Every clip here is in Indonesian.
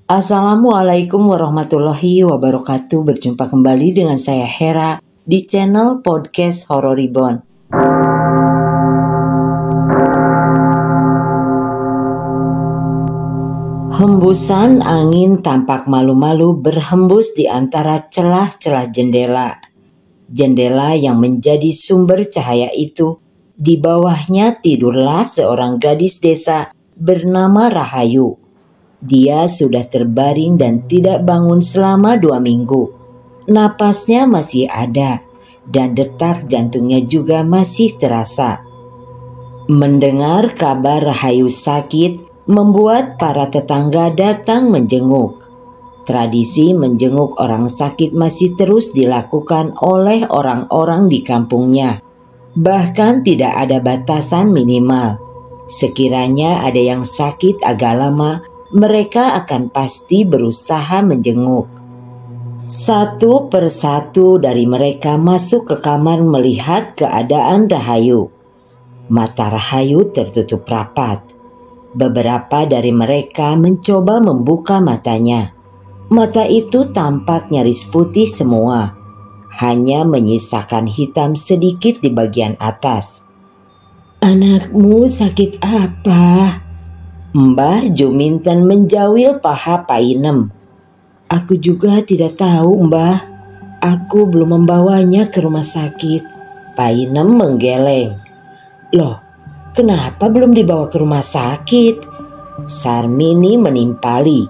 Assalamualaikum warahmatullahi wabarakatuh. Berjumpa kembali dengan saya Hera di channel podcast Horor Reborn. Hembusan angin tampak malu-malu berhembus di antara celah-celah jendela. Jendela yang menjadi sumber cahaya itu, di bawahnya tidurlah seorang gadis desa bernama Rahayu. Dia sudah terbaring dan tidak bangun selama 2 minggu. Napasnya masih ada dan detak jantungnya juga masih terasa. Mendengar kabar Rahayu sakit membuat para tetangga datang menjenguk. Tradisi menjenguk orang sakit masih terus dilakukan oleh orang-orang di kampungnya. Bahkan tidak ada batasan minimal. Sekiranya ada yang sakit agak lama, mereka akan pasti berusaha menjenguk. Satu persatu dari mereka masuk ke kamar melihat keadaan Rahayu. Mata Rahayu tertutup rapat. Beberapa dari mereka mencoba membuka matanya. Mata itu tampak nyaris putih semua. Hanya menyisakan hitam sedikit di bagian atas. "Anakmu sakit apa?" Mbah Juminten menjawil paha Painem. "Aku juga tidak tahu, Mbah. Aku belum membawanya ke rumah sakit." Painem menggeleng. "Loh, kenapa belum dibawa ke rumah sakit?" Sarmini menimpali.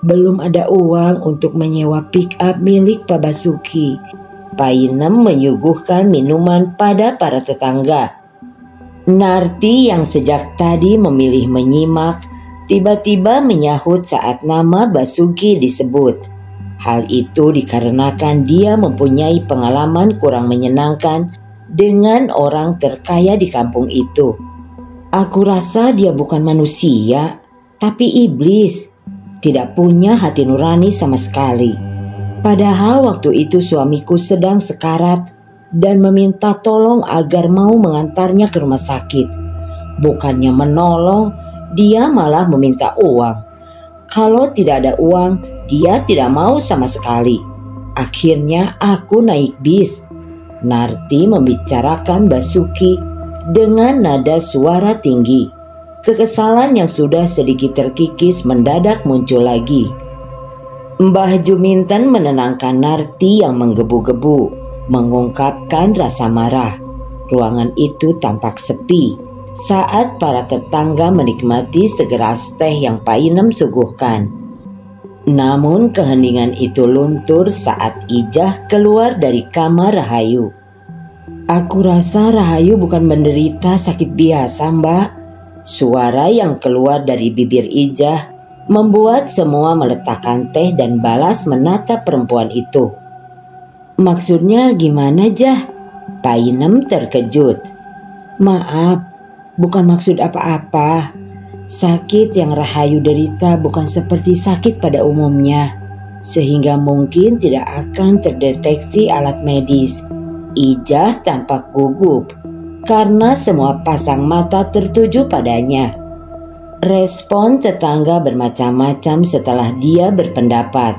"Belum ada uang untuk menyewa pick up milik Pak Basuki." Painem menyuguhkan minuman pada para tetangga. Narti yang sejak tadi memilih menyimak, tiba-tiba menyahut saat nama Basuki disebut. Hal itu dikarenakan dia mempunyai pengalaman kurang menyenangkan dengan orang terkaya di kampung itu. "Aku rasa dia bukan manusia, tapi iblis. Tidak punya hati nurani sama sekali. Padahal waktu itu suamiku sedang sekarat dan meminta tolong agar mau mengantarnya ke rumah sakit. Bukannya menolong, dia malah meminta uang. Kalau tidak ada uang, dia tidak mau sama sekali. Akhirnya aku naik bis." Narti membicarakan Basuki dengan nada suara tinggi. Kekesalan yang sudah sedikit terkikis mendadak muncul lagi. Mbah Juminten menenangkan Narti yang menggebu-gebu, mengungkapkan rasa marah. Ruangan itu tampak sepi saat para tetangga menikmati segelas teh yang Painem suguhkan. Namun keheningan itu luntur saat Ijah keluar dari kamar Rahayu. "Aku rasa Rahayu bukan menderita sakit biasa, Mbak." Suara yang keluar dari bibir Ijah membuat semua meletakkan teh dan balas menatap perempuan itu. "Maksudnya gimana, Jah?" Painem terkejut. "Maaf, bukan maksud apa-apa. Sakit yang Rahayu derita bukan seperti sakit pada umumnya, sehingga mungkin tidak akan terdeteksi alat medis." Ijah tampak gugup karena semua pasang mata tertuju padanya. Respon tetangga bermacam-macam setelah dia berpendapat.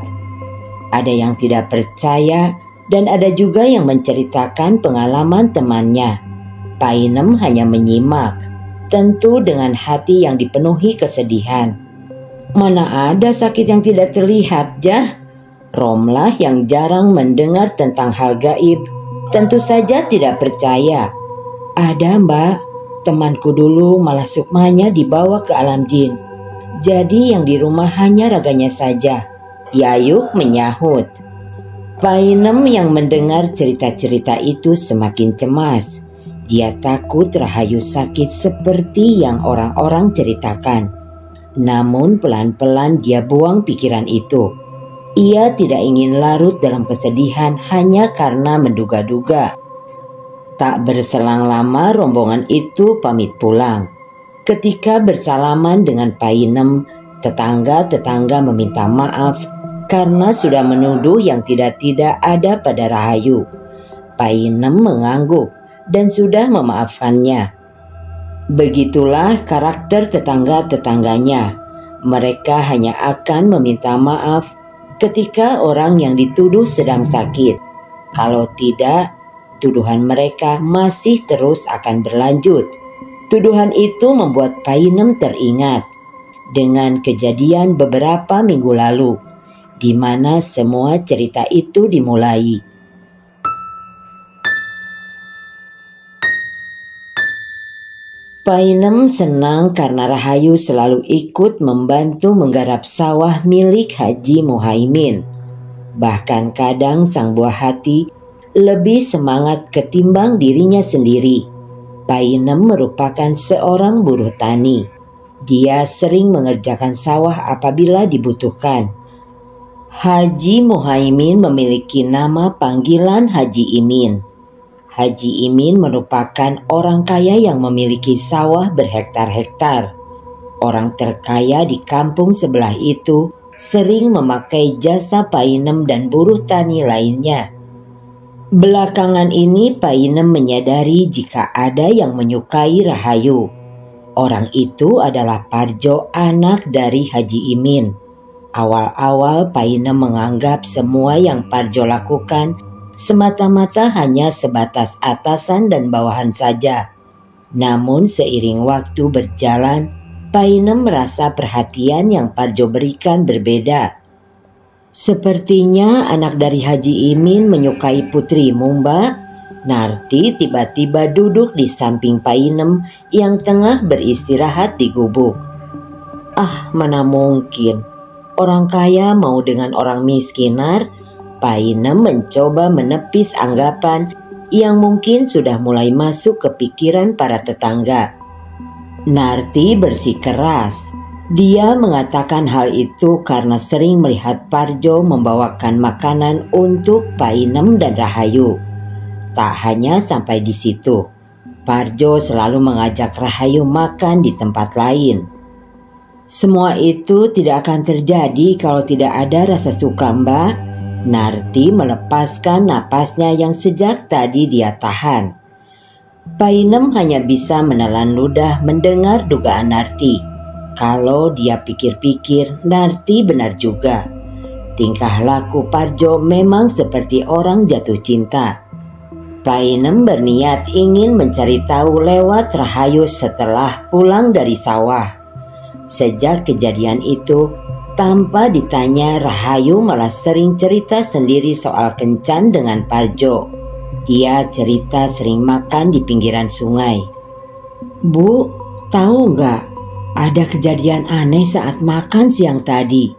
Ada yang tidak percaya dan ada juga yang menceritakan pengalaman temannya. Painem hanya menyimak, tentu dengan hati yang dipenuhi kesedihan. "Mana ada sakit yang tidak terlihat, Jah?" Romlah yang jarang mendengar tentang hal gaib tentu saja tidak percaya. "Ada, Mbak. Temanku dulu malah sukmanya dibawa ke alam jin. Jadi yang di rumah hanya raganya saja." Yayuk menyahut. Painem yang mendengar cerita-cerita itu semakin cemas. Dia takut Rahayu sakit seperti yang orang-orang ceritakan. Namun pelan-pelan dia buang pikiran itu. Ia tidak ingin larut dalam kesedihan hanya karena menduga-duga. Tak berselang lama rombongan itu pamit pulang. Ketika bersalaman dengan Painem, tetangga-tetangga meminta maaf karena sudah menuduh yang tidak-tidak ada pada Rahayu. Painem mengangguk dan sudah memaafkannya. Begitulah karakter tetangga-tetangganya. Mereka hanya akan meminta maaf ketika orang yang dituduh sedang sakit. Kalau tidak, tuduhan mereka masih terus akan berlanjut. Tuduhan itu membuat Painem teringat dengan kejadian beberapa minggu lalu, di mana semua cerita itu dimulai. Painem senang karena Rahayu selalu ikut membantu menggarap sawah milik Haji Muhaimin. Bahkan kadang sang buah hati lebih semangat ketimbang dirinya sendiri. Painem merupakan seorang buruh tani. Dia sering mengerjakan sawah apabila dibutuhkan. Haji Muhaimin memiliki nama panggilan Haji Imin. Haji Imin merupakan orang kaya yang memiliki sawah berhektar-hektar. Orang terkaya di kampung sebelah itu sering memakai jasa Painem dan buruh tani lainnya. Belakangan ini Painem menyadari jika ada yang menyukai Rahayu. Orang itu adalah Parjo, anak dari Haji Imin. Awal-awal Painem menganggap semua yang Parjo lakukan semata-mata hanya sebatas atasan dan bawahan saja. Namun seiring waktu berjalan, Painem merasa perhatian yang Parjo berikan berbeda. Sepertinya anak dari Haji Imin menyukai Putri Mumba. Narti tiba-tiba duduk di samping Painem yang tengah beristirahat di gubuk. Ah, mana mungkin orang kaya mau dengan orang miskinar. Painem mencoba menepis anggapan yang mungkin sudah mulai masuk ke pikiran para tetangga. Narti bersikeras. Dia mengatakan hal itu karena sering melihat Parjo membawakan makanan untuk Painem dan Rahayu. Tak hanya sampai di situ, Parjo selalu mengajak Rahayu makan di tempat lain. Semua itu tidak akan terjadi kalau tidak ada rasa suka, Mbak. Narti melepaskan napasnya yang sejak tadi dia tahan. Painem hanya bisa menelan ludah mendengar dugaan Narti. Kalau dia pikir-pikir, Narti benar juga. Tingkah laku Parjo memang seperti orang jatuh cinta. Painem berniat ingin mencari tahu lewat Rahayu setelah pulang dari sawah. Sejak kejadian itu, tanpa ditanya, Rahayu malah sering cerita sendiri soal kencan dengan Parjo. Dia cerita sering makan di pinggiran sungai. Bu, tahu nggak? Ada kejadian aneh saat makan siang tadi.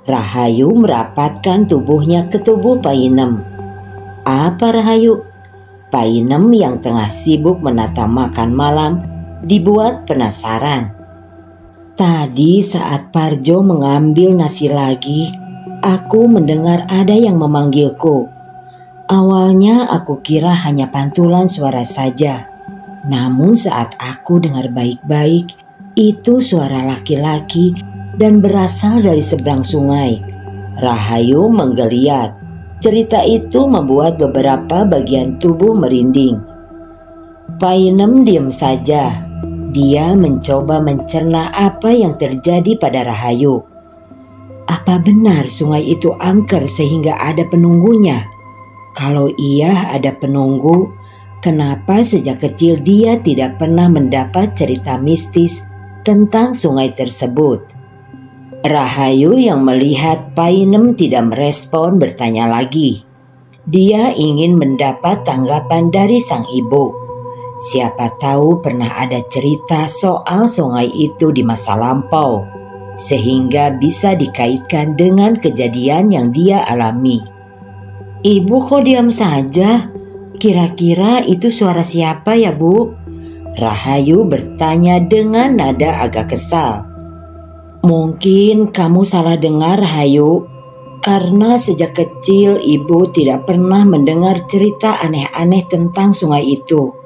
Rahayu merapatkan tubuhnya ke tubuh Painem. Apa, Rahayu? Painem yang tengah sibuk menata makan malam dibuat penasaran. Tadi saat Parjo mengambil nasi lagi, aku mendengar ada yang memanggilku. Awalnya aku kira hanya pantulan suara saja. Namun saat aku dengar baik-baik, itu suara laki-laki dan berasal dari seberang sungai. Rahayu menggeliat. Cerita itu membuat beberapa bagian tubuh merinding. Painem diam saja. Dia mencoba mencerna apa yang terjadi pada Rahayu. Apa benar sungai itu angker sehingga ada penunggunya? Kalau iya ada penunggu, kenapa sejak kecil dia tidak pernah mendapat cerita mistis tentang sungai tersebut? Rahayu yang melihat Painem tidak merespon bertanya lagi. Dia ingin mendapat tanggapan dari sang ibu. Siapa tahu pernah ada cerita soal sungai itu di masa lampau, sehingga bisa dikaitkan dengan kejadian yang dia alami. Ibu kok diam saja? Kira-kira itu suara siapa ya, Bu? Rahayu bertanya dengan nada agak kesal. Mungkin kamu salah dengar, Rahayu. Karena sejak kecil ibu tidak pernah mendengar cerita aneh-aneh tentang sungai itu.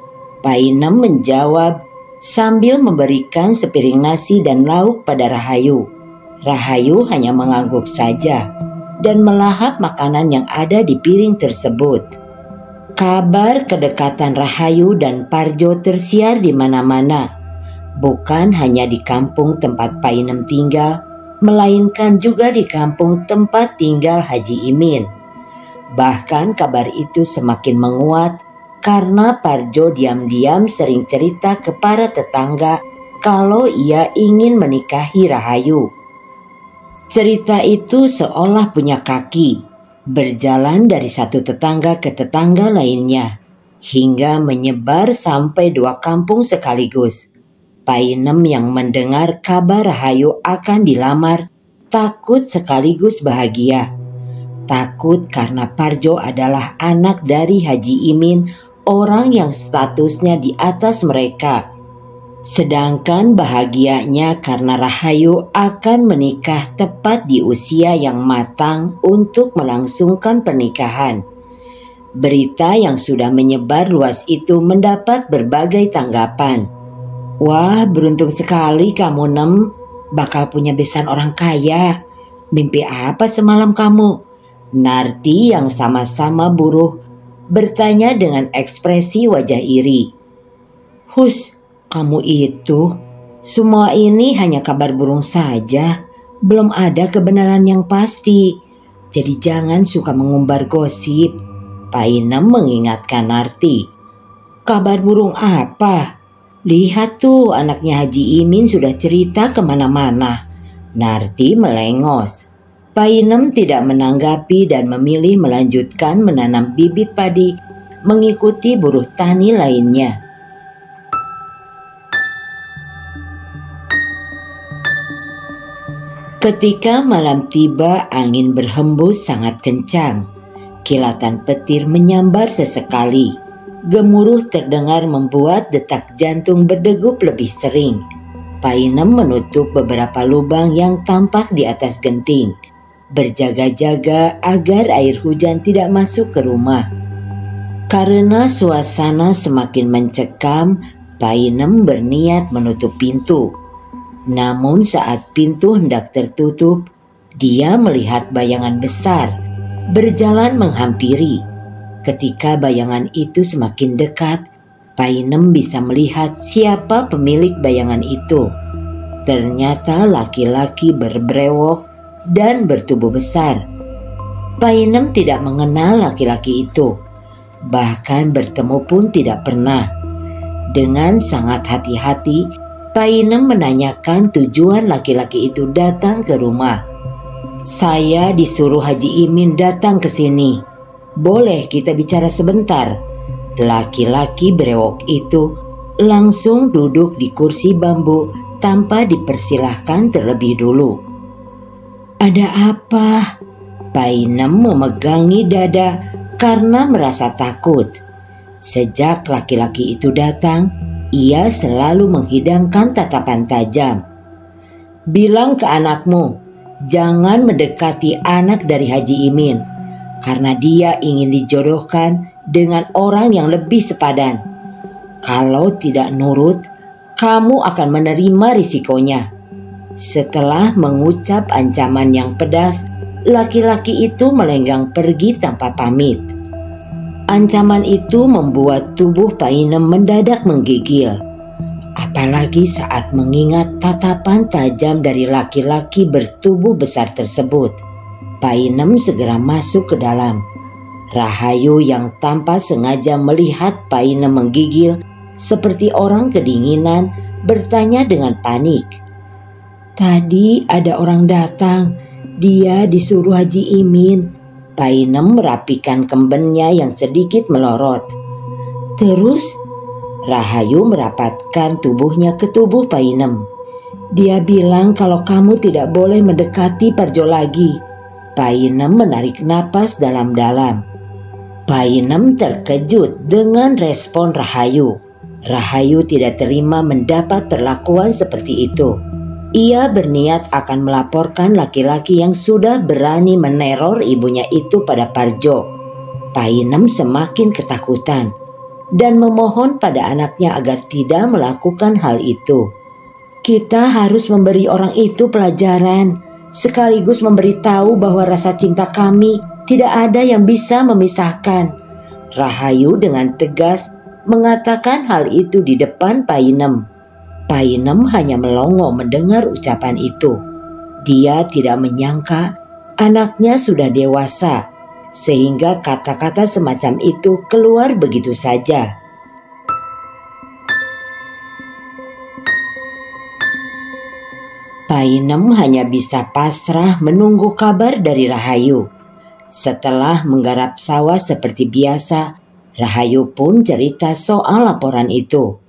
Painem menjawab sambil memberikan sepiring nasi dan lauk pada Rahayu. Rahayu hanya mengangguk saja dan melahap makanan yang ada di piring tersebut. Kabar kedekatan Rahayu dan Parjo tersiar di mana-mana. Bukan hanya di kampung tempat Painem tinggal, melainkan juga di kampung tempat tinggal Haji Imin. Bahkan kabar itu semakin menguat karena Parjo diam-diam sering cerita ke para tetangga kalau ia ingin menikahi Rahayu. Cerita itu seolah punya kaki, berjalan dari satu tetangga ke tetangga lainnya, hingga menyebar sampai 2 kampung sekaligus. Painem yang mendengar kabar Rahayu akan dilamar takut sekaligus bahagia. Takut karena Parjo adalah anak dari Haji Imin, orang yang statusnya di atas mereka. Sedangkan bahagianya karena Rahayu akan menikah tepat di usia yang matang untuk melangsungkan pernikahan. Berita yang sudah menyebar luas itu mendapat berbagai tanggapan. "Wah, beruntung sekali kamu, Nem. Bakal punya besan orang kaya. Mimpi apa semalam kamu?" Narti yang sama-sama buruh bertanya dengan ekspresi wajah iri. "Hus, kamu itu, semua ini hanya kabar burung saja. Belum ada kebenaran yang pasti. Jadi jangan suka mengumbar gosip," Painem mengingatkan Narti. "Kabar burung apa? Lihat tuh, anaknya Haji Imin sudah cerita kemana-mana." Narti melengos. Painem tidak menanggapi dan memilih melanjutkan menanam bibit padi mengikuti buruh tani lainnya. Ketika malam tiba, angin berhembus sangat kencang. Kilatan petir menyambar sesekali. Gemuruh terdengar membuat detak jantung berdegup lebih sering. Painem menutup beberapa lubang yang tampak di atas genting, berjaga-jaga agar air hujan tidak masuk ke rumah. Karena suasana semakin mencekam, Painem berniat menutup pintu. Namun saat pintu hendak tertutup, dia melihat bayangan besar berjalan menghampiri. Ketika bayangan itu semakin dekat, Painem bisa melihat siapa pemilik bayangan itu. Ternyata laki-laki berbrewok dan bertubuh besar. Painem tidak mengenal laki-laki itu, bahkan bertemu pun tidak pernah. Dengan sangat hati-hati, Painem menanyakan tujuan laki-laki itu datang ke rumah. "Saya disuruh Haji Imin datang ke sini. Boleh kita bicara sebentar?" Laki-laki brewok itu langsung duduk di kursi bambu tanpa dipersilahkan terlebih dulu. "Ada apa?" Painem memegangi dada karena merasa takut. Sejak laki-laki itu datang, ia selalu menghidangkan tatapan tajam. "Bilang ke anakmu, jangan mendekati anak dari Haji Imin, karena dia ingin dijodohkan dengan orang yang lebih sepadan. Kalau tidak nurut, kamu akan menerima risikonya." Setelah mengucap ancaman yang pedas, laki-laki itu melenggang pergi tanpa pamit. Ancaman itu membuat tubuh Painem mendadak menggigil. Apalagi saat mengingat tatapan tajam dari laki-laki bertubuh besar tersebut. Painem segera masuk ke dalam. Rahayu yang tanpa sengaja melihat Painem menggigil seperti orang kedinginan bertanya dengan panik. "Tadi ada orang datang. Dia disuruh Haji Imin." Painem merapikan kembennya yang sedikit melorot. "Terus?" Rahayu merapatkan tubuhnya ke tubuh Painem. "Dia bilang kalau kamu tidak boleh mendekati Parjo lagi." Painem menarik napas dalam-dalam. Painem terkejut dengan respon Rahayu. Rahayu tidak terima mendapat perlakuan seperti itu. Ia berniat akan melaporkan laki-laki yang sudah berani meneror ibunya itu pada Parjo. Painem semakin ketakutan dan memohon pada anaknya agar tidak melakukan hal itu. "Kita harus memberi orang itu pelajaran, sekaligus memberitahu bahwa rasa cinta kami tidak ada yang bisa memisahkan." Rahayu dengan tegas mengatakan hal itu di depan Painem. Painem hanya melongo mendengar ucapan itu. Dia tidak menyangka anaknya sudah dewasa, sehingga kata-kata semacam itu keluar begitu saja. Painem hanya bisa pasrah menunggu kabar dari Rahayu. Setelah menggarap sawah seperti biasa, Rahayu pun cerita soal laporan itu.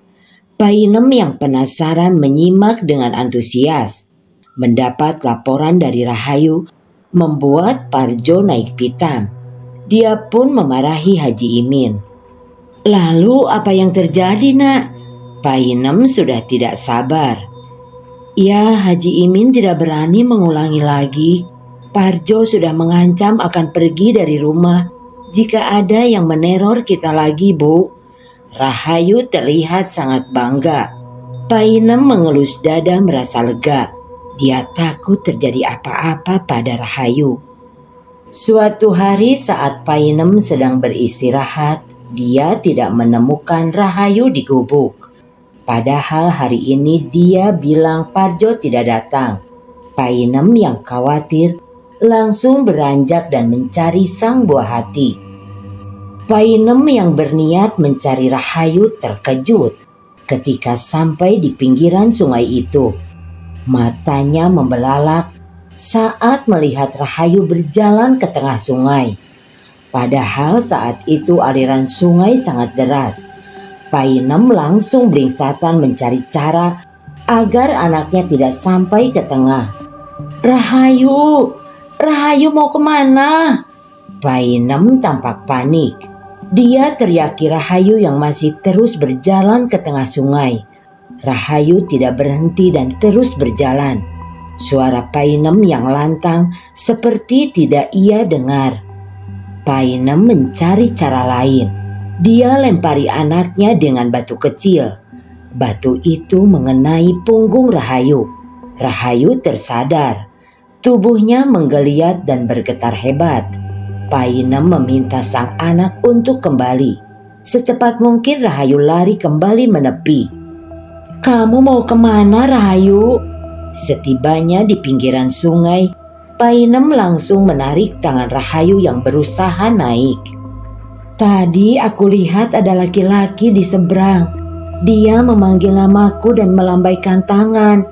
Painem yang penasaran menyimak dengan antusias. Mendapat laporan dari Rahayu membuat Parjo naik pitam. Dia pun memarahi Haji Imin. "Lalu apa yang terjadi, Nak?" Painem sudah tidak sabar. "Ya, Haji Imin tidak berani mengulangi lagi. Parjo sudah mengancam akan pergi dari rumah jika ada yang meneror kita lagi, Bu." Rahayu terlihat sangat bangga. Painem mengelus dada merasa lega. Dia takut terjadi apa-apa pada Rahayu. Suatu hari saat Painem sedang beristirahat, dia tidak menemukan Rahayu di gubuk. Padahal hari ini dia bilang Parjo tidak datang. Painem yang khawatir langsung beranjak dan mencari sang buah hati. Painem yang berniat mencari Rahayu terkejut ketika sampai di pinggiran sungai itu. Matanya membelalak saat melihat Rahayu berjalan ke tengah sungai. Padahal saat itu aliran sungai sangat deras. Painem langsung beringsatan mencari cara agar anaknya tidak sampai ke tengah. "Rahayu, Rahayu mau kemana?" Painem tampak panik. Dia teriaki Rahayu yang masih terus berjalan ke tengah sungai. Rahayu tidak berhenti dan terus berjalan. Suara Painem yang lantang seperti tidak ia dengar. Painem mencari cara lain. Dia lempari anaknya dengan batu kecil. Batu itu mengenai punggung Rahayu. Rahayu tersadar. Tubuhnya menggeliat dan bergetar hebat. Painem meminta sang anak untuk kembali. Secepat mungkin Rahayu lari kembali menepi. "Kamu mau kemana, Rahayu?" Setibanya di pinggiran sungai, Painem langsung menarik tangan Rahayu yang berusaha naik. "Tadi aku lihat ada laki-laki di seberang. Dia memanggil namaku dan melambaikan tangan.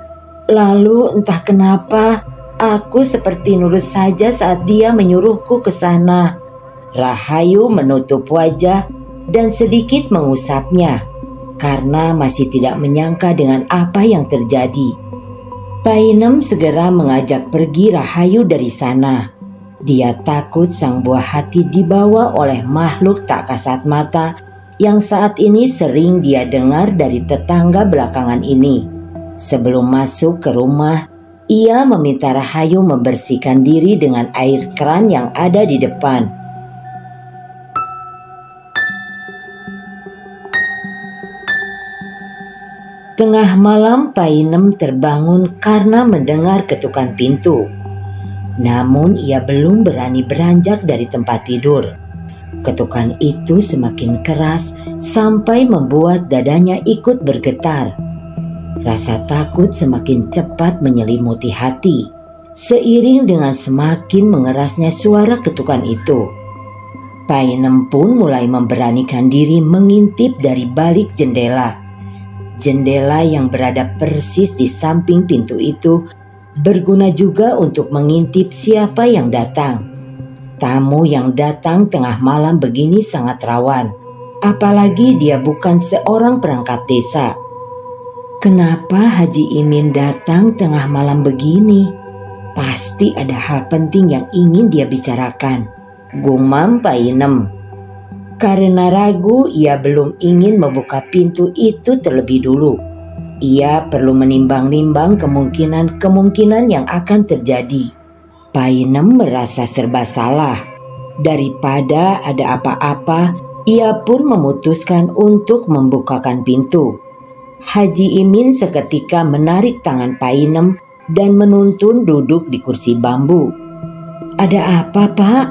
Lalu entah kenapa aku seperti nurut saja saat dia menyuruhku ke sana." Rahayu menutup wajah dan sedikit mengusapnya karena masih tidak menyangka dengan apa yang terjadi. Painem segera mengajak pergi Rahayu dari sana. Dia takut sang buah hati dibawa oleh makhluk tak kasat mata yang saat ini sering dia dengar dari tetangga belakangan ini. Sebelum masuk ke rumah, ia meminta Rahayu membersihkan diri dengan air keran yang ada di depan. Tengah malam Painem terbangun karena mendengar ketukan pintu. Namun ia belum berani beranjak dari tempat tidur. Ketukan itu semakin keras sampai membuat dadanya ikut bergetar. Rasa takut semakin cepat menyelimuti hati, seiring dengan semakin mengerasnya suara ketukan itu. Painem pun mulai memberanikan diri mengintip dari balik jendela. Jendela yang berada persis di samping pintu itu berguna juga untuk mengintip siapa yang datang. Tamu yang datang tengah malam begini sangat rawan, apalagi dia bukan seorang perangkat desa. Kenapa Haji Imin datang tengah malam begini? Pasti ada hal penting yang ingin dia bicarakan, gumam Painem. Karena ragu, ia belum ingin membuka pintu itu terlebih dulu. Ia perlu menimbang-nimbang kemungkinan-kemungkinan yang akan terjadi. Painem merasa serba salah. Daripada ada apa-apa, ia pun memutuskan untuk membukakan pintu. Haji Imin seketika menarik tangan Painem dan menuntun duduk di kursi bambu. "Ada apa, Pak?"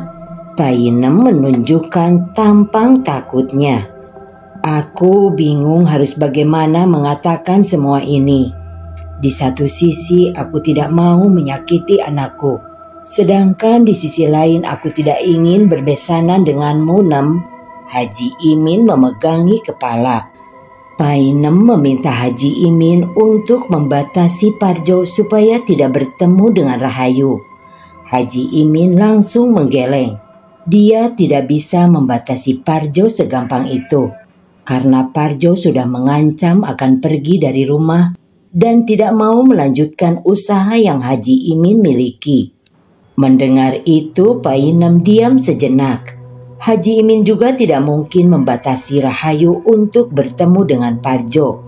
Painem menunjukkan tampang takutnya. "Aku bingung harus bagaimana mengatakan semua ini. Di satu sisi aku tidak mau menyakiti anakku, sedangkan di sisi lain aku tidak ingin berbesanan denganmu, Nem. Haji Imin memegangi kepala. Painem meminta Haji Imin untuk membatasi Parjo supaya tidak bertemu dengan Rahayu. Haji Imin langsung menggeleng. Dia tidak bisa membatasi Parjo segampang itu, karena Parjo sudah mengancam akan pergi dari rumah dan tidak mau melanjutkan usaha yang Haji Imin miliki. Mendengar itu, Painem diam sejenak. Haji Imin juga tidak mungkin membatasi Rahayu untuk bertemu dengan Parjo.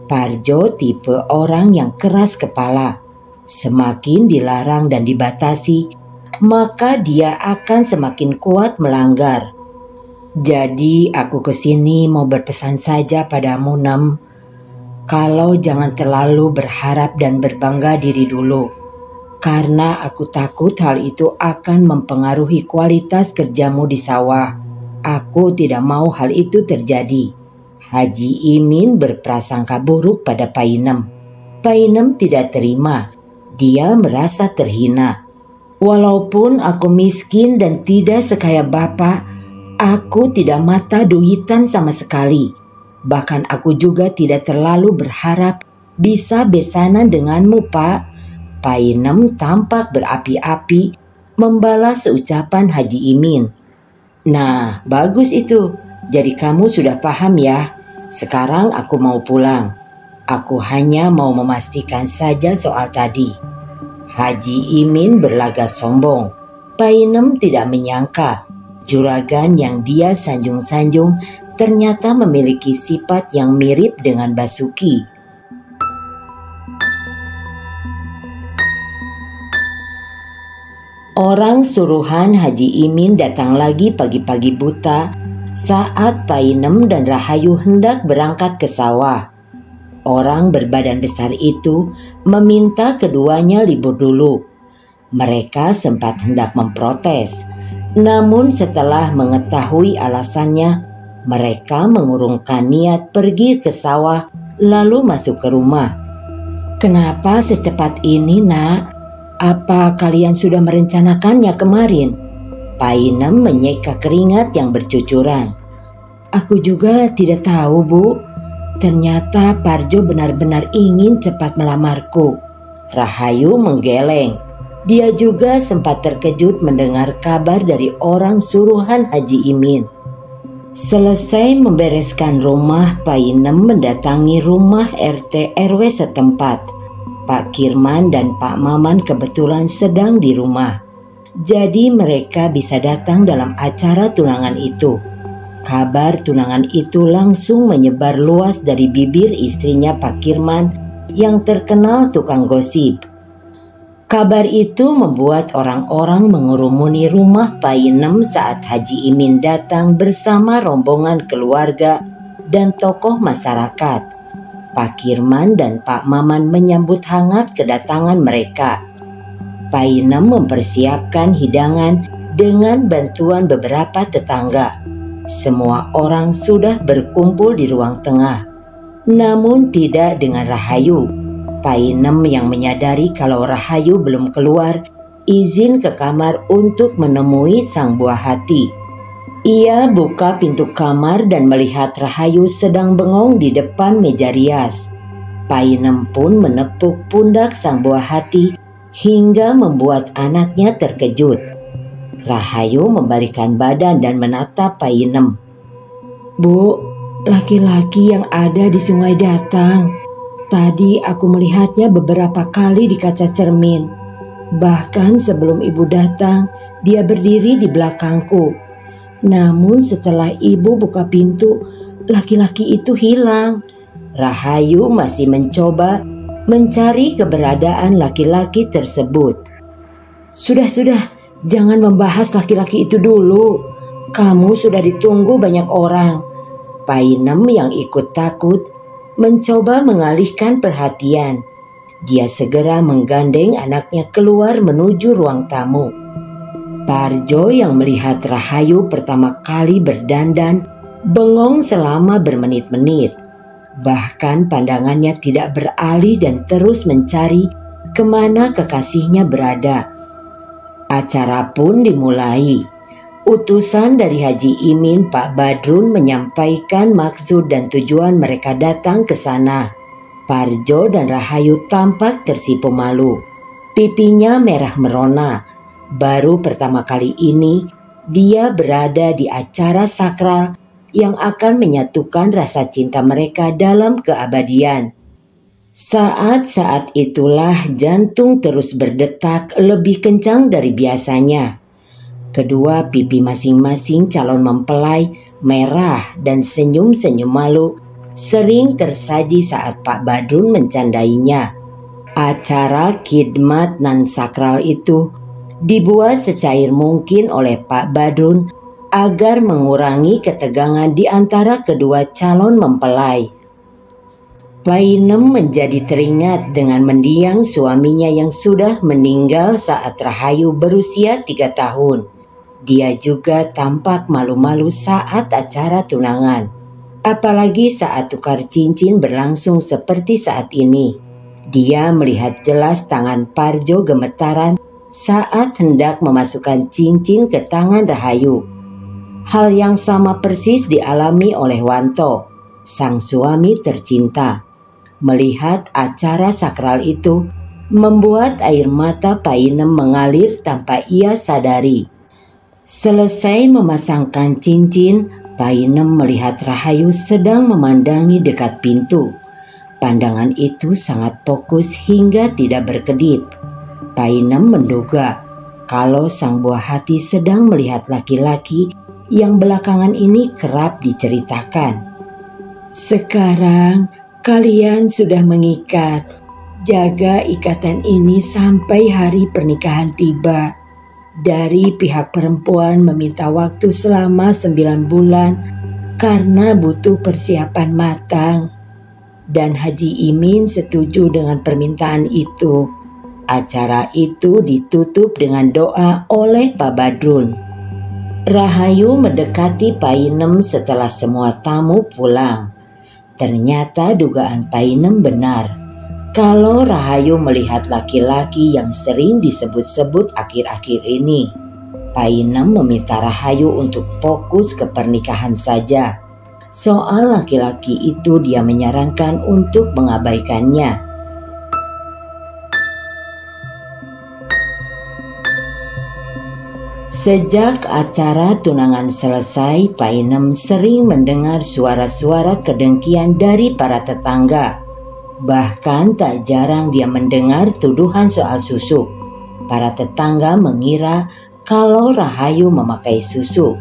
Parjo tipe orang yang keras kepala. Semakin dilarang dan dibatasi, maka dia akan semakin kuat melanggar. Jadi aku kesini mau berpesan saja padamu, Nem. Kalau jangan terlalu berharap dan berbangga diri dulu, karena aku takut hal itu akan mempengaruhi kualitas kerjamu di sawah. Aku tidak mau hal itu terjadi. Haji Imin berprasangka buruk pada Painem. Painem tidak terima. Dia merasa terhina. Walaupun aku miskin dan tidak sekaya bapak, aku tidak mata duitan sama sekali. Bahkan aku juga tidak terlalu berharap bisa besanan denganmu, Pak. Painem tampak berapi-api membalas ucapan Haji Imin. Nah, bagus itu. Jadi kamu sudah paham ya. Sekarang aku mau pulang. Aku hanya mau memastikan saja soal tadi. Haji Imin berlagak sombong. Painem tidak menyangka juragan yang dia sanjung-sanjung ternyata memiliki sifat yang mirip dengan Basuki. Orang suruhan Haji Imin datang lagi pagi-pagi buta saat Painem dan Rahayu hendak berangkat ke sawah. Orang berbadan besar itu meminta keduanya libur dulu. Mereka sempat hendak memprotes, namun setelah mengetahui alasannya, mereka mengurungkan niat pergi ke sawah lalu masuk ke rumah. Kenapa secepat ini, Nak? Apa kalian sudah merencanakannya kemarin? Painem menyeka keringat yang bercucuran. Aku juga tidak tahu, Bu. Ternyata Parjo benar-benar ingin cepat melamarku. Rahayu menggeleng. Dia juga sempat terkejut mendengar kabar dari orang suruhan Haji Imin. Selesai membereskan rumah, Painem mendatangi rumah RT RW setempat. Pak Kirman dan Pak Maman kebetulan sedang di rumah. Jadi mereka bisa datang dalam acara tunangan itu. Kabar tunangan itu langsung menyebar luas dari bibir istrinya Pak Kirman yang terkenal tukang gosip. Kabar itu membuat orang-orang mengurumuni rumah Painem saat Haji Imin datang bersama rombongan keluarga dan tokoh masyarakat. Pak Kirman dan Pak Maman menyambut hangat kedatangan mereka. Painem mempersiapkan hidangan dengan bantuan beberapa tetangga. Semua orang sudah berkumpul di ruang tengah, namun tidak dengan Rahayu. Painem yang menyadari kalau Rahayu belum keluar, izin ke kamar untuk menemui sang buah hati. Ia buka pintu kamar dan melihat Rahayu sedang bengong di depan meja rias. Painem pun menepuk pundak sang buah hati hingga membuat anaknya terkejut. Rahayu membalikan badan dan menatap Painem. Bu, laki-laki yang ada di sungai datang. Tadi aku melihatnya beberapa kali di kaca cermin. Bahkan sebelum ibu datang, dia berdiri di belakangku. Namun setelah ibu buka pintu, laki-laki itu hilang. Rahayu masih mencoba mencari keberadaan laki-laki tersebut. Sudah. Jangan membahas laki-laki itu dulu. Kamu sudah ditunggu banyak orang. Painem yang ikut takut mencoba mengalihkan perhatian. Dia segera menggandeng anaknya keluar menuju ruang tamu. Parjo yang melihat Rahayu pertama kali berdandan bengong selama bermenit-menit. Bahkan pandangannya tidak beralih dan terus mencari kemana kekasihnya berada. Acara pun dimulai. Utusan dari Haji Imin, Pak Badrun, menyampaikan maksud dan tujuan mereka datang ke sana. Parjo dan Rahayu tampak tersipu malu. Pipinya merah merona. Baru pertama kali ini dia berada di acara sakral yang akan menyatukan rasa cinta mereka dalam keabadian. Saat-saat itulah jantung terus berdetak lebih kencang dari biasanya. Kedua pipi masing-masing calon mempelai merah dan senyum-senyum malu sering tersaji saat Pak Badrun mencandainya. Acara khidmat nan sakral itu dibuat secair mungkin oleh Pak Badrun agar mengurangi ketegangan di antara kedua calon mempelai. Painem menjadi teringat dengan mendiang suaminya yang sudah meninggal saat Rahayu berusia 3 tahun. Dia juga tampak malu-malu saat acara tunangan. Apalagi saat tukar cincin berlangsung seperti saat ini. Dia melihat jelas tangan Parjo gemetaran saat hendak memasukkan cincin ke tangan Rahayu. Hal yang sama persis dialami oleh Wanto, sang suami tercinta. Melihat acara sakral itu membuat air mata Painem mengalir tanpa ia sadari. Selesai memasangkan cincin, Painem melihat Rahayu sedang memandangi dekat pintu. Pandangan itu sangat fokus hingga tidak berkedip. Painem menduga kalau sang buah hati sedang melihat laki-laki yang belakangan ini kerap diceritakan. Sekarang kalian sudah mengikat. Jaga ikatan ini sampai hari pernikahan tiba. Dari pihak perempuan meminta waktu selama 9 bulan karena butuh persiapan matang. Dan Haji Imin setuju dengan permintaan itu. Acara itu ditutup dengan doa oleh Pak Badrun. Rahayu mendekati Painem setelah semua tamu pulang. Ternyata dugaan Painem benar. Kalau Rahayu melihat laki-laki yang sering disebut-sebut akhir-akhir ini, Painem meminta Rahayu untuk fokus ke pernikahan saja. Soal laki-laki itu dia menyarankan untuk mengabaikannya. Sejak acara tunangan selesai, Painem sering mendengar suara-suara kedengkian dari para tetangga. Bahkan tak jarang dia mendengar tuduhan soal susu. Para tetangga mengira kalau Rahayu memakai susu.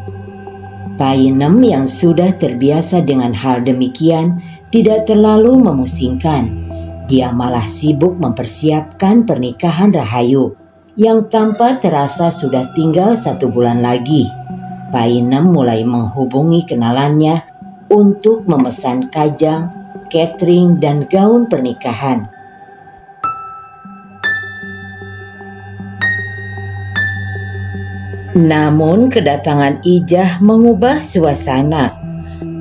Painem yang sudah terbiasa dengan hal demikian tidak terlalu memusingkan. Dia malah sibuk mempersiapkan pernikahan Rahayu yang tanpa terasa sudah tinggal 1 bulan lagi. Painem mulai menghubungi kenalannya untuk memesan kajang, catering, dan gaun pernikahan. Namun kedatangan Ijah mengubah suasana.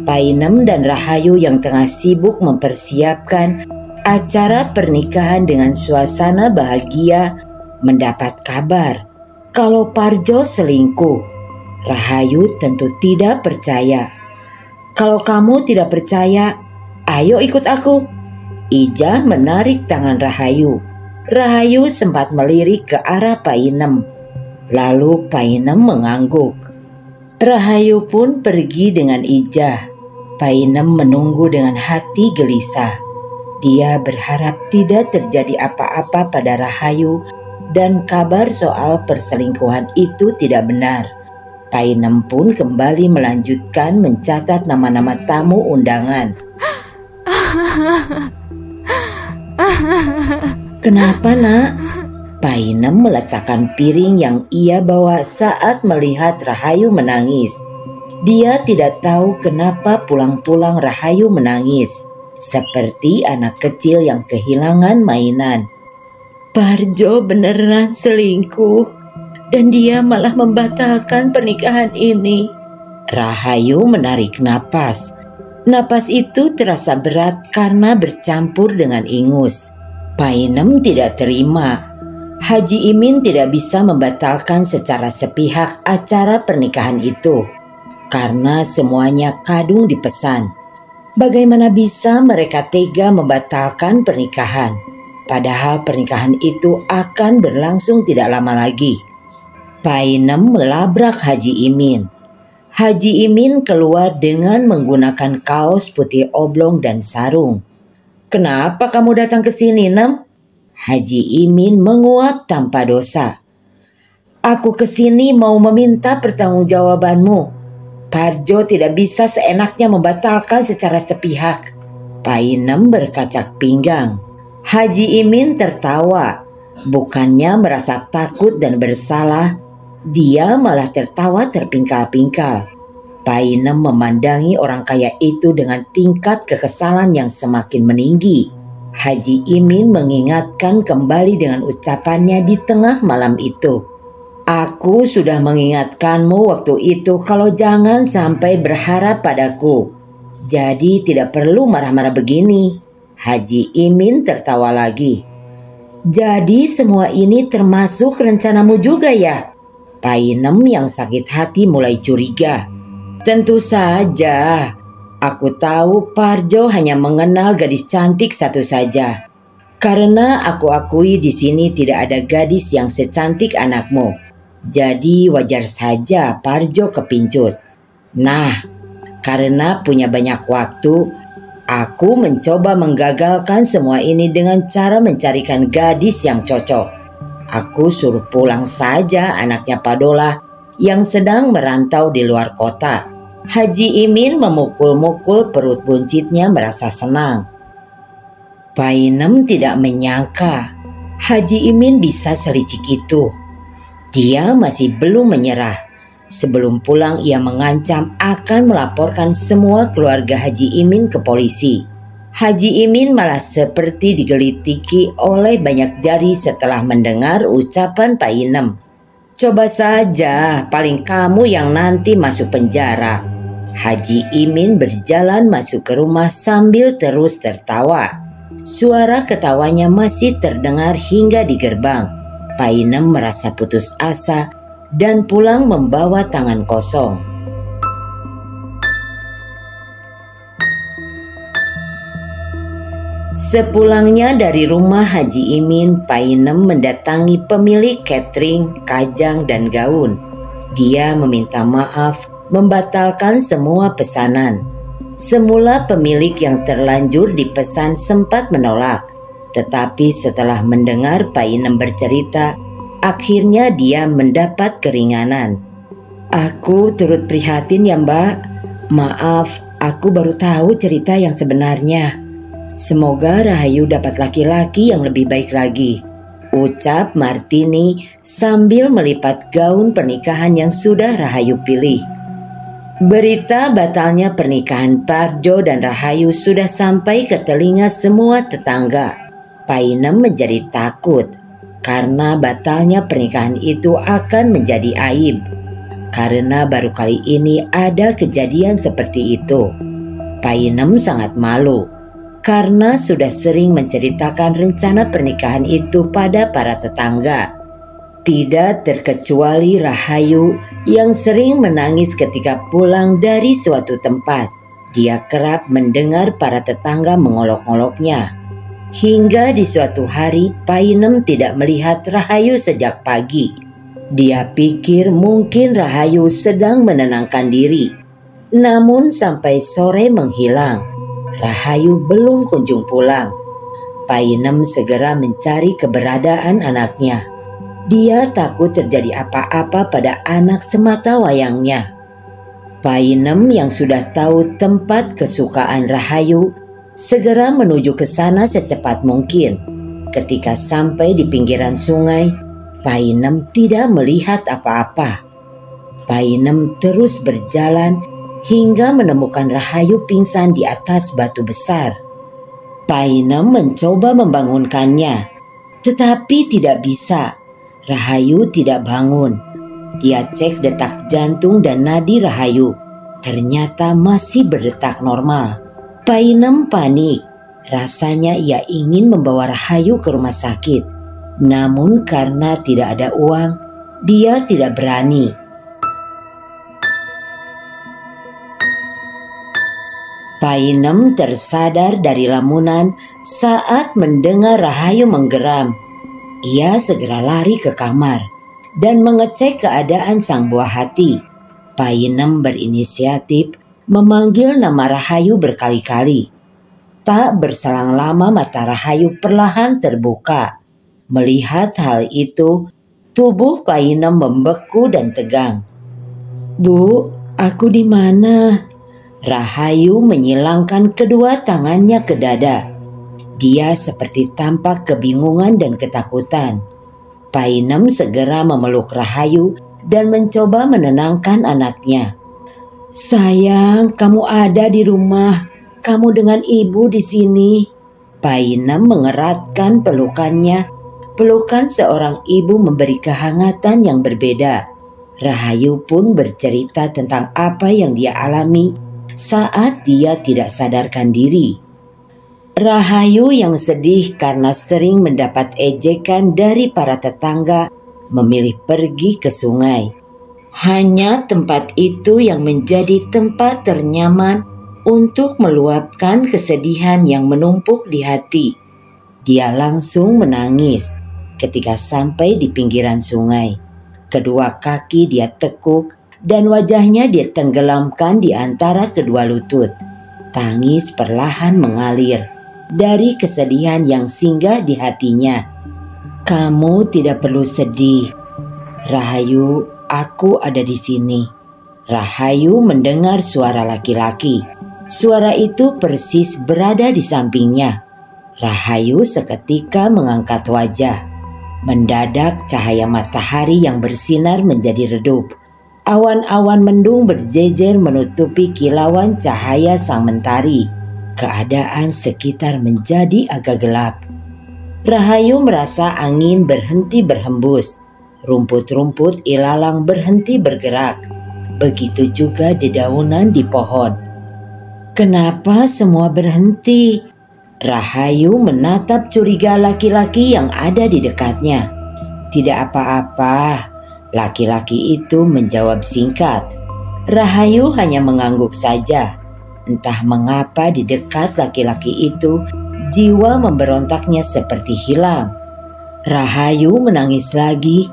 Painem dan Rahayu yang tengah sibuk mempersiapkan acara pernikahan dengan suasana bahagia mendapat kabar kalau Parjo selingkuh. Rahayu tentu tidak percaya. Kalau kamu tidak percaya, ayo ikut aku. Ijah menarik tangan Rahayu. Rahayu sempat melirik ke arah Painem. Lalu Painem mengangguk. Rahayu pun pergi dengan Ijah. Painem menunggu dengan hati gelisah. Dia berharap tidak terjadi apa-apa pada Rahayu dan kabar soal perselingkuhan itu tidak benar. Painem pun kembali melanjutkan mencatat nama-nama tamu undangan. Kenapa, Nak? Painem meletakkan piring yang ia bawa saat melihat Rahayu menangis. Dia tidak tahu kenapa pulang-pulang Rahayu menangis, seperti anak kecil yang kehilangan mainan. Parjo beneran selingkuh dan dia malah membatalkan pernikahan ini. Rahayu menarik napas. Napas itu terasa berat karena bercampur dengan ingus. Painem tidak terima. Haji Imin tidak bisa membatalkan secara sepihak acara pernikahan itu karena semuanya kadung dipesan. Bagaimana bisa mereka tega membatalkan pernikahan? Padahal pernikahan itu akan berlangsung tidak lama lagi. Painem melabrak Haji Imin. Haji Imin keluar dengan menggunakan kaos putih oblong dan sarung. "Kenapa kamu datang ke sini, Nem?" Haji Imin menguap tanpa dosa. "Aku ke sini mau meminta pertanggungjawabanmu. Parjo tidak bisa seenaknya membatalkan secara sepihak." Painem berkacak pinggang. Haji Imin tertawa. Bukannya merasa takut dan bersalah, dia malah tertawa terpingkal-pingkal. Painem memandangi orang kaya itu dengan tingkat kekesalan yang semakin meninggi. Haji Imin mengingatkan kembali dengan ucapannya di tengah malam itu. "Aku sudah mengingatkanmu waktu itu kalau jangan sampai berharap padaku. Jadi tidak perlu marah-marah begini." Haji Imin tertawa lagi. "Jadi semua ini termasuk rencanamu juga ya?" Painem yang sakit hati mulai curiga. "Tentu saja. Aku tahu Parjo hanya mengenal gadis cantik satu saja. Karena aku akui di sini tidak ada gadis yang secantik anakmu. Jadi wajar saja Parjo kepincut. Nah, karena punya banyak waktu, aku mencoba menggagalkan semua ini dengan cara mencarikan gadis yang cocok. Aku suruh pulang saja anaknya Padola yang sedang merantau di luar kota." Haji Imin memukul-mukul perut buncitnya merasa senang. Painem tidak menyangka Haji Imin bisa selicik itu. Dia masih belum menyerah. Sebelum pulang ia mengancam akan melaporkan semua keluarga Haji Imin ke polisi. Haji Imin malah seperti digelitiki oleh banyak jari setelah mendengar ucapan Painem. "Coba saja, paling kamu yang nanti masuk penjara." Haji Imin berjalan masuk ke rumah sambil terus tertawa. Suara ketawanya masih terdengar hingga di gerbang. Painem merasa putus asa dan pulang membawa tangan kosong. Sepulangnya dari rumah Haji Imin, Painem mendatangi pemilik catering, kajang, dan gaun. Dia meminta maaf, membatalkan semua pesanan. Semula pemilik yang terlanjur dipesan sempat menolak, tetapi setelah mendengar Painem bercerita, akhirnya dia mendapat keringanan. "Aku turut prihatin ya Mbak. Maaf, aku baru tahu cerita yang sebenarnya. Semoga Rahayu dapat laki-laki yang lebih baik lagi," ucap Martini sambil melipat gaun pernikahan yang sudah Rahayu pilih. Berita batalnya pernikahan Parjo dan Rahayu sudah sampai ke telinga semua tetangga. Painem menjadi takut karena batalnya pernikahan itu akan menjadi aib. Karena baru kali ini ada kejadian seperti itu. Painem sangat malu karena sudah sering menceritakan rencana pernikahan itu pada para tetangga. Tidak terkecuali Rahayu yang sering menangis ketika pulang dari suatu tempat. Dia kerap mendengar para tetangga mengolok-oloknya. Hingga di suatu hari Painem tidak melihat Rahayu sejak pagi. Dia pikir mungkin Rahayu sedang menenangkan diri. Namun sampai sore menghilang, Rahayu belum kunjung pulang. Painem segera mencari keberadaan anaknya. Dia takut terjadi apa-apa pada anak semata wayangnya. Painem yang sudah tahu tempat kesukaan Rahayu segera menuju ke sana secepat mungkin. Ketika sampai di pinggiran sungai, Painem tidak melihat apa-apa. Painem terus berjalan hingga menemukan Rahayu pingsan di atas batu besar. Painem mencoba membangunkannya, tetapi tidak bisa. Rahayu tidak bangun. Dia cek detak jantung dan nadi Rahayu. Ternyata masih berdetak normal. Painem panik. Rasanya ia ingin membawa Rahayu ke rumah sakit. Namun karena tidak ada uang, dia tidak berani. Painem tersadar dari lamunan saat mendengar Rahayu menggeram. Ia segera lari ke kamar dan mengecek keadaan sang buah hati. Painem berinisiatif memanggil nama Rahayu berkali-kali. Tak berselang lama mata Rahayu perlahan terbuka. Melihat hal itu, tubuh Painem membeku dan tegang. "Bu, aku di mana?" Rahayu menyilangkan kedua tangannya ke dada. Dia seperti tampak kebingungan dan ketakutan. Painem segera memeluk Rahayu dan mencoba menenangkan anaknya. "Sayang, kamu ada di rumah. Kamu dengan ibu di sini." Painem mengeratkan pelukannya. Pelukan seorang ibu memberi kehangatan yang berbeda. Rahayu pun bercerita tentang apa yang dia alami saat dia tidak sadarkan diri. Rahayu yang sedih karena sering mendapat ejekan dari para tetangga memilih pergi ke sungai. Hanya tempat itu yang menjadi tempat ternyaman untuk meluapkan kesedihan yang menumpuk di hati. Dia langsung menangis ketika sampai di pinggiran sungai. Kedua kaki dia tekuk dan wajahnya dia tenggelamkan di antara kedua lutut. Tangis perlahan mengalir dari kesedihan yang singgah di hatinya. "Kamu tidak perlu sedih, Rahayu, aku ada di sini." Rahayu mendengar suara laki-laki. Suara itu persis berada di sampingnya. Rahayu seketika mengangkat wajah. Mendadak cahaya matahari yang bersinar menjadi redup. Awan-awan mendung berjejer menutupi kilauan cahaya sang mentari. Keadaan sekitar menjadi agak gelap. Rahayu merasa angin berhenti berhembus. Rumput-rumput ilalang berhenti bergerak. Begitu juga dedaunan di pohon. "Kenapa semua berhenti?" Rahayu menatap curiga laki-laki yang ada di dekatnya. "Tidak apa-apa," laki-laki itu menjawab singkat. Rahayu hanya mengangguk saja. Entah mengapa di dekat laki-laki itu, jiwa memberontaknya seperti hilang. Rahayu menangis lagi,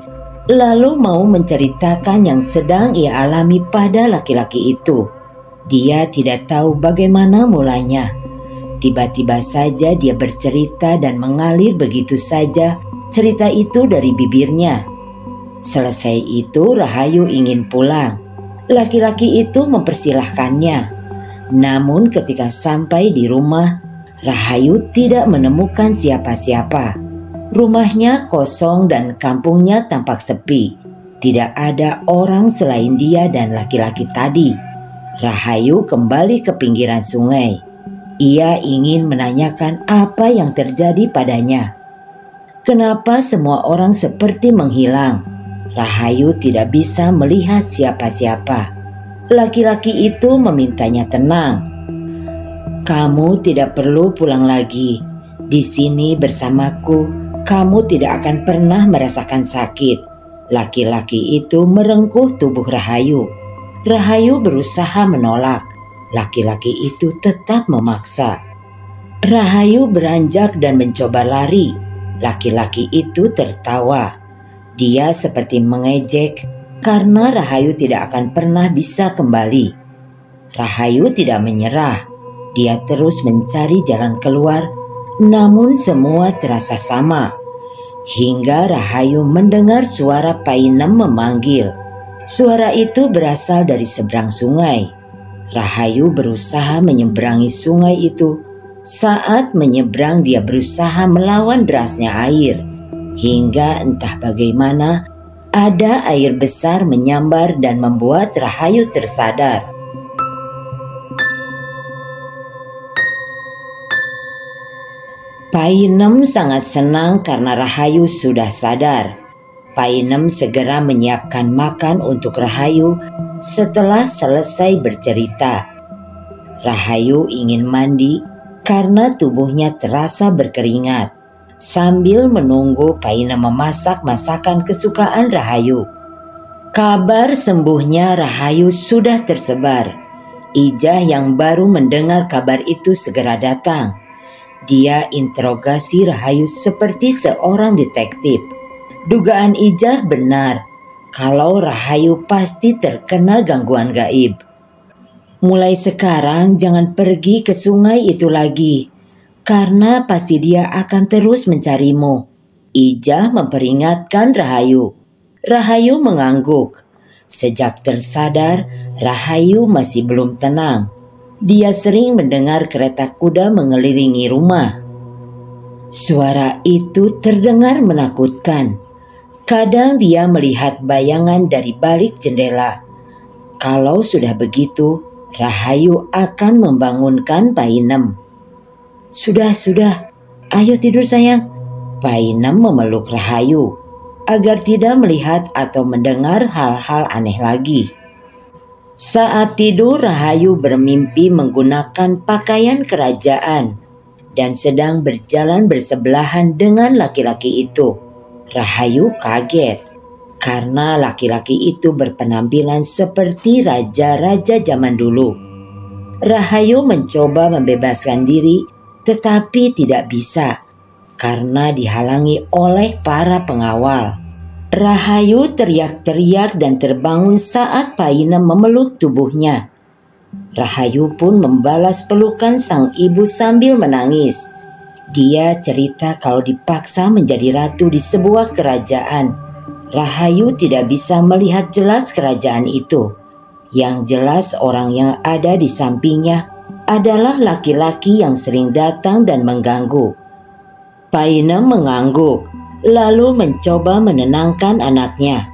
lalu mau menceritakan yang sedang ia alami pada laki-laki itu. Dia tidak tahu bagaimana mulanya. Tiba-tiba saja dia bercerita dan mengalir begitu saja cerita itu dari bibirnya. Selesai itu Rahayu ingin pulang. Laki-laki itu mempersilahkannya. Namun ketika sampai di rumah, Rahayu tidak menemukan siapa-siapa. Rumahnya kosong dan kampungnya tampak sepi. Tidak ada orang selain dia dan laki-laki tadi. Rahayu kembali ke pinggiran sungai. Ia ingin menanyakan apa yang terjadi padanya. Kenapa semua orang seperti menghilang? Rahayu tidak bisa melihat siapa-siapa. Laki-laki itu memintanya tenang. "Kamu tidak perlu pulang lagi. Di sini bersamaku, kamu tidak akan pernah merasakan sakit." Laki-laki itu merengkuh tubuh Rahayu. Rahayu berusaha menolak. Laki-laki itu tetap memaksa. Rahayu beranjak dan mencoba lari. Laki-laki itu tertawa. Dia seperti mengejek karena Rahayu tidak akan pernah bisa kembali. Rahayu tidak menyerah. Dia terus mencari jalan keluar, namun semua terasa sama. Hingga Rahayu mendengar suara Painem memanggil. Suara itu berasal dari seberang sungai. Rahayu berusaha menyeberangi sungai itu. Saat menyeberang dia berusaha melawan derasnya air. Hingga entah bagaimana ada air besar menyambar dan membuat Rahayu tersadar. Painem sangat senang karena Rahayu sudah sadar. Painem segera menyiapkan makan untuk Rahayu setelah selesai bercerita. Rahayu ingin mandi karena tubuhnya terasa berkeringat, sambil menunggu Painem memasak masakan kesukaan Rahayu. Kabar sembuhnya Rahayu sudah tersebar. Ijah yang baru mendengar kabar itu segera datang. Dia interogasi Rahayu seperti seorang detektif. Dugaan Ijah benar kalau Rahayu pasti terkena gangguan gaib. Mulai sekarang jangan pergi ke sungai itu lagi, karena pasti dia akan terus mencarimu. Ijah memperingatkan Rahayu. Rahayu mengangguk. Sejak tersadar, Rahayu masih belum tenang. Dia sering mendengar kereta kuda mengelilingi rumah. Suara itu terdengar menakutkan. Kadang dia melihat bayangan dari balik jendela. Kalau sudah begitu, Rahayu akan membangunkan Painem. Sudah, ayo tidur sayang. Painem memeluk Rahayu agar tidak melihat atau mendengar hal-hal aneh lagi. Saat tidur, Rahayu bermimpi menggunakan pakaian kerajaan dan sedang berjalan bersebelahan dengan laki-laki itu. Rahayu kaget karena laki-laki itu berpenampilan seperti raja-raja zaman dulu. Rahayu mencoba membebaskan diri, tetapi tidak bisa karena dihalangi oleh para pengawal. Rahayu teriak-teriak dan terbangun saat Painem memeluk tubuhnya. Rahayu pun membalas pelukan sang ibu sambil menangis. Dia cerita kalau dipaksa menjadi ratu di sebuah kerajaan. Rahayu tidak bisa melihat jelas kerajaan itu. Yang jelas orang yang ada di sampingnya adalah laki-laki yang sering datang dan mengganggu. Painem mengangguk, lalu mencoba menenangkan anaknya.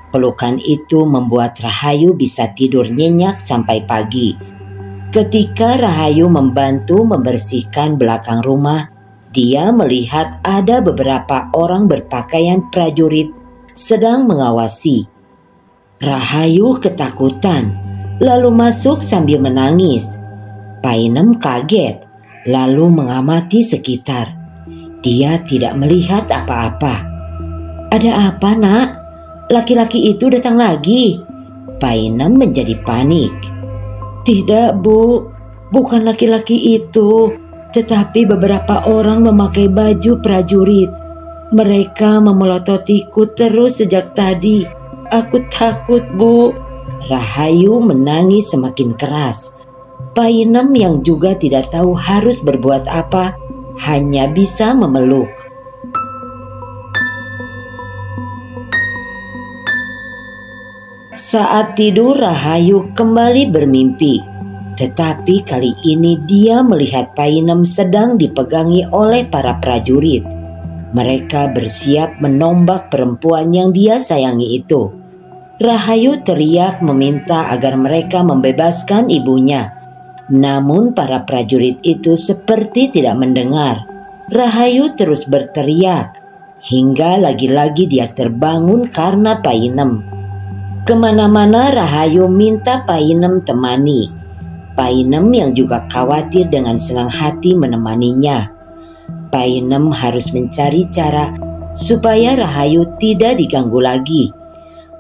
Pelukan itu membuat Rahayu bisa tidur nyenyak sampai pagi. Ketika Rahayu membantu membersihkan belakang rumah, dia melihat ada beberapa orang berpakaian prajurit sedang mengawasi. Rahayu ketakutan, lalu masuk sambil menangis. Painem kaget, lalu mengamati sekitar. Dia tidak melihat apa-apa. Ada apa, nak? Laki-laki itu datang lagi. Painem menjadi panik. Tidak, Bu. Bukan laki-laki itu, tetapi beberapa orang memakai baju prajurit. Mereka memelototiku terus sejak tadi. Aku takut, Bu. Rahayu menangis semakin keras. Painem yang juga tidak tahu harus berbuat apa, hanya bisa memeluk. Saat tidur, Rahayu kembali bermimpi. Tetapi kali ini dia melihat Painem sedang dipegangi oleh para prajurit. Mereka bersiap menombak perempuan yang dia sayangi itu. Rahayu teriak meminta agar mereka membebaskan ibunya. Namun para prajurit itu seperti tidak mendengar. Rahayu terus berteriak, hingga lagi-lagi dia terbangun karena Painem. Kemana-mana Rahayu minta Painem temani. Painem yang juga khawatir dengan senang hati menemaninya. Painem harus mencari cara supaya Rahayu tidak diganggu lagi.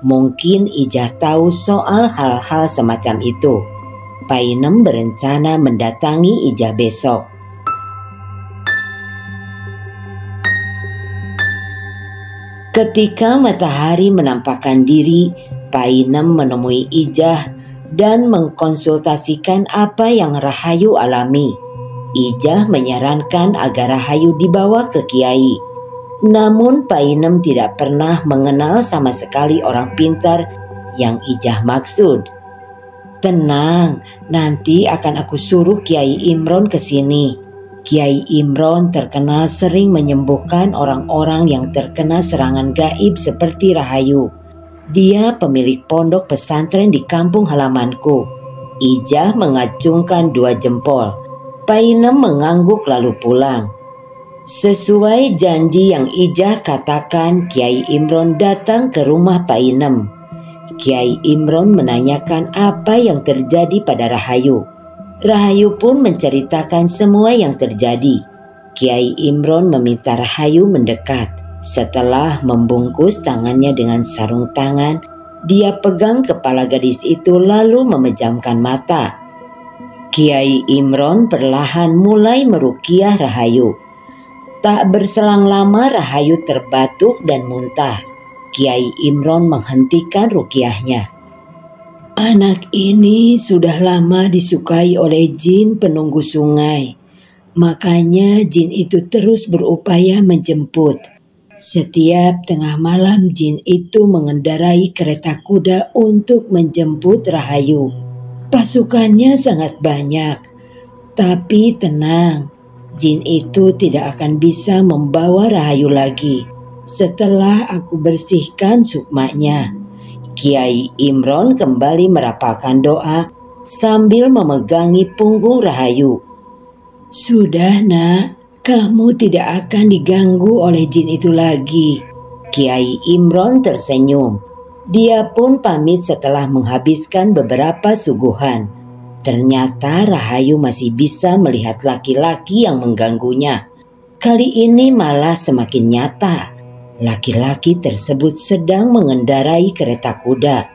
Mungkin Ijah tahu soal hal-hal semacam itu. Painem berencana mendatangi Ijah besok. Ketika matahari menampakkan diri, Painem menemui Ijah dan mengkonsultasikan apa yang Rahayu alami. Ijah menyarankan agar Rahayu dibawa ke kiai. Namun Painem tidak pernah mengenal sama sekali orang pintar yang Ijah maksud. Tenang, nanti akan aku suruh Kiai Imron ke sini. Kiai Imron terkenal sering menyembuhkan orang-orang yang terkena serangan gaib seperti Rahayu. Dia pemilik pondok pesantren di kampung halamanku. Ijah mengacungkan 2 jempol. Painem mengangguk lalu pulang. Sesuai janji yang Ijah katakan, Kiai Imron datang ke rumah Painem. Kiai Imron menanyakan apa yang terjadi pada Rahayu. Rahayu pun menceritakan semua yang terjadi. Kiai Imron meminta Rahayu mendekat. Setelah membungkus tangannya dengan sarung tangan, dia pegang kepala gadis itu lalu memejamkan mata. Kiai Imron perlahan mulai meruqyah Rahayu. Tak berselang lama Rahayu terbatuk dan muntah. Kiai Imron menghentikan ruqyahnya. Anak ini sudah lama disukai oleh jin penunggu sungai. Makanya jin itu terus berupaya menjemput. Setiap tengah malam jin itu mengendarai kereta kuda untuk menjemput Rahayu. Pasukannya sangat banyak. Tapi tenang, jin itu tidak akan bisa membawa Rahayu lagi setelah aku bersihkan sukmanya. Kiai Imron kembali merapalkan doa sambil memegangi punggung Rahayu. Sudah nak, kamu tidak akan diganggu oleh jin itu lagi. Kiai Imron tersenyum. Dia pun pamit setelah menghabiskan beberapa suguhan. Ternyata Rahayu masih bisa melihat laki-laki yang mengganggunya. Kali ini malah semakin nyata. Laki-laki tersebut sedang mengendarai kereta kuda.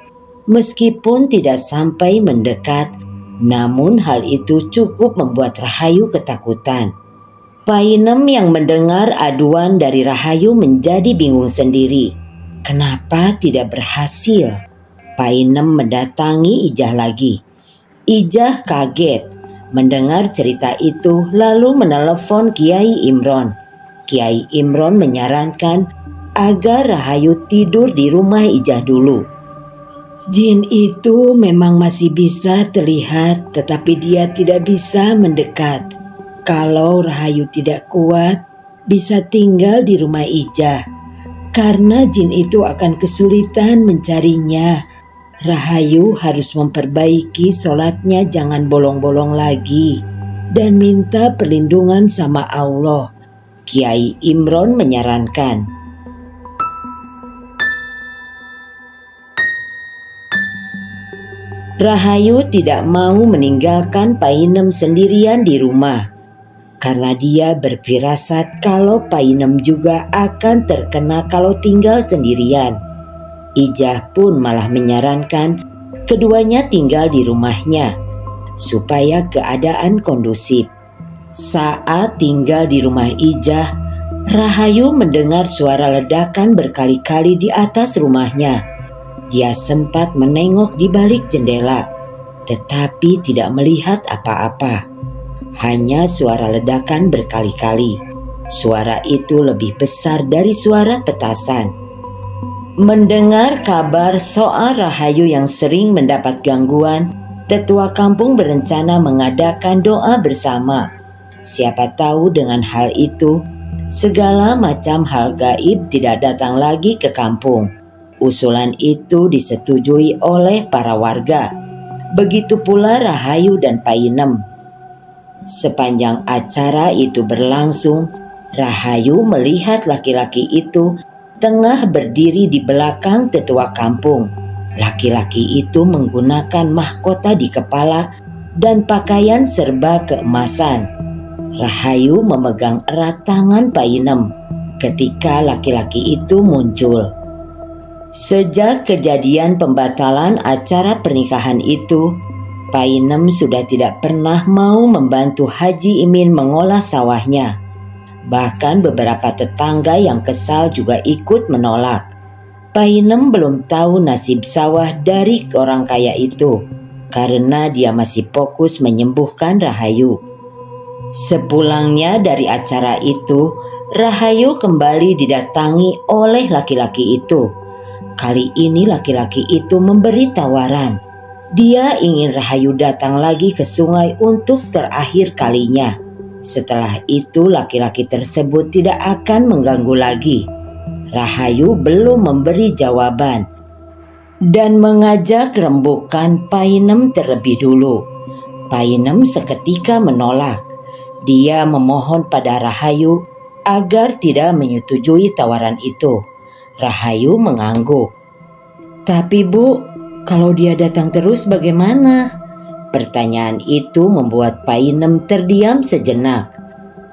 Meskipun tidak sampai mendekat, namun hal itu cukup membuat Rahayu ketakutan. Painem yang mendengar aduan dari Rahayu menjadi bingung sendiri. Kenapa tidak berhasil? Painem mendatangi Ijah lagi. Ijah kaget mendengar cerita itu lalu menelepon Kiai Imron. Kiai Imron menyarankan agar Rahayu tidur di rumah Ijah dulu. Jin itu memang masih bisa terlihat, tetapi dia tidak bisa mendekat. Kalau Rahayu tidak kuat, bisa tinggal di rumah Ijah. Karena jin itu akan kesulitan mencarinya. Rahayu harus memperbaiki sholatnya, jangan bolong-bolong lagi. Dan minta perlindungan sama Allah. Kiai Imron menyarankan. Rahayu tidak mau meninggalkan Painem sendirian di rumah. Karena dia berfirasat kalau Painem juga akan terkena kalau tinggal sendirian. Ijah pun malah menyarankan keduanya tinggal di rumahnya supaya keadaan kondusif. Saat tinggal di rumah Ijah, Rahayu mendengar suara ledakan berkali-kali di atas rumahnya. Dia sempat menengok di balik jendela, tetapi tidak melihat apa-apa. Hanya suara ledakan berkali-kali. Suara itu lebih besar dari suara petasan. Mendengar kabar soal Rahayu yang sering mendapat gangguan, tetua kampung berencana mengadakan doa bersama. Siapa tahu dengan hal itu, segala macam hal gaib tidak datang lagi ke kampung. Usulan itu disetujui oleh para warga. Begitu pula Rahayu dan Painem. Sepanjang acara itu berlangsung, Rahayu melihat laki-laki itu tengah berdiri di belakang tetua kampung. Laki-laki itu menggunakan mahkota di kepala dan pakaian serba keemasan. Rahayu memegang erat tangan Painem ketika laki-laki itu muncul. Sejak kejadian pembatalan acara pernikahan itu, Painem sudah tidak pernah mau membantu Haji Imin mengolah sawahnya. Bahkan beberapa tetangga yang kesal juga ikut menolak. Painem belum tahu nasib sawah dari orang kaya itu, karena dia masih fokus menyembuhkan Rahayu. Sepulangnya dari acara itu, Rahayu kembali didatangi oleh laki-laki itu. Kali ini laki-laki itu memberi tawaran. Dia ingin Rahayu datang lagi ke sungai untuk terakhir kalinya. Setelah itu laki-laki tersebut tidak akan mengganggu lagi. Rahayu belum memberi jawaban dan mengajak rembukan Painem terlebih dulu. Painem seketika menolak. Dia memohon pada Rahayu agar tidak menyetujui tawaran itu. Rahayu mengangguk. Tapi Bu, kalau dia datang terus bagaimana? Pertanyaan itu membuat Painem terdiam sejenak.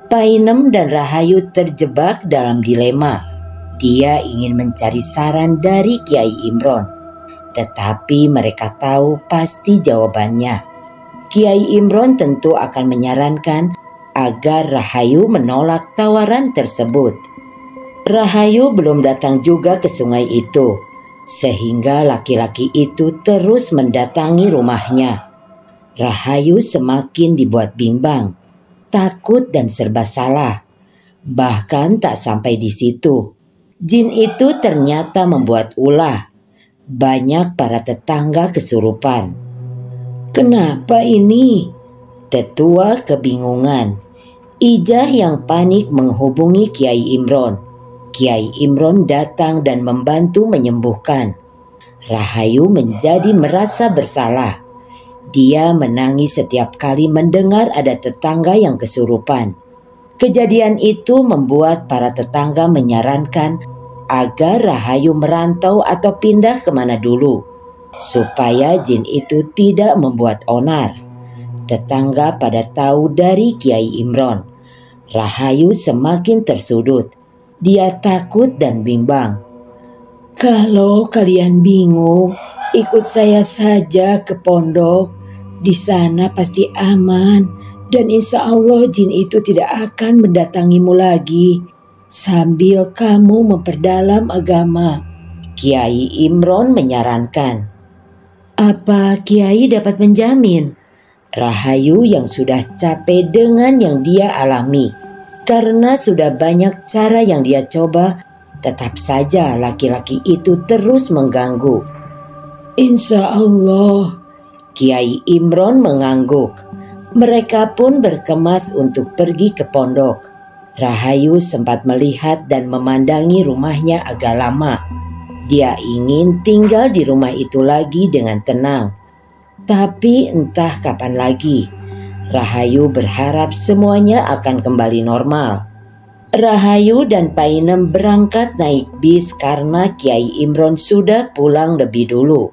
Painem dan Rahayu terjebak dalam dilema. Dia ingin mencari saran dari Kiai Imron, tetapi mereka tahu pasti jawabannya. Kiai Imron tentu akan menyarankan agar Rahayu menolak tawaran tersebut. Rahayu belum datang juga ke sungai itu, sehingga laki-laki itu terus mendatangi rumahnya. Rahayu semakin dibuat bimbang, takut dan serba salah. Bahkan tak sampai di situ, jin itu ternyata membuat ulah. Banyak para tetangga kesurupan. Kenapa ini? Tetua kebingungan. Ijah yang panik menghubungi Kiai Imron. Kiai Imron datang dan membantu menyembuhkan. Rahayu menjadi merasa bersalah. Dia menangis setiap kali mendengar ada tetangga yang kesurupan. Kejadian itu membuat para tetangga menyarankan agar Rahayu merantau atau pindah kemana dulu, supaya jin itu tidak membuat onar. Tetangga pada tahu dari Kiai Imron. Rahayu semakin tersudut. Dia takut dan bimbang. Kalau kalian bingung, ikut saya saja ke pondok. Di sana pasti aman, dan insya Allah jin itu tidak akan mendatangimu lagi. Sambil kamu memperdalam agama, Kiai Imron menyarankan. Apa Kiai dapat menjamin? Rahayu yang sudah capek dengan yang dia alami, karena sudah banyak cara yang dia coba, tetap saja laki-laki itu terus mengganggu. Insya Allah, Kiai Imron mengangguk. Mereka pun berkemas untuk pergi ke pondok. Rahayu sempat melihat dan memandangi rumahnya agak lama. Dia ingin tinggal di rumah itu lagi dengan tenang. Tapi entah kapan lagi. Rahayu berharap semuanya akan kembali normal. Rahayu dan Painem berangkat naik bis karena Kiai Imron sudah pulang lebih dulu.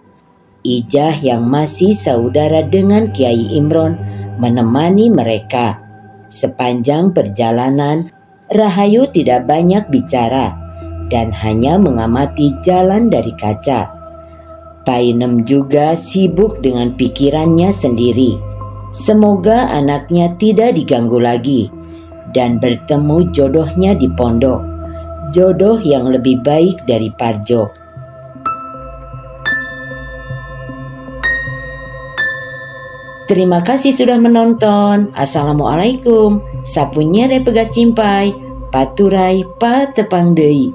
Ijah yang masih saudara dengan Kiai Imron menemani mereka. Sepanjang perjalanan, Rahayu tidak banyak bicara dan hanya mengamati jalan dari kaca. Painem juga sibuk dengan pikirannya sendiri. Semoga anaknya tidak diganggu lagi dan bertemu jodohnya di pondok. Jodoh yang lebih baik dari Parjo. Terima kasih sudah menonton. Assalamualaikum. Sapunya repegat simpai. Paturai pa tepang deui.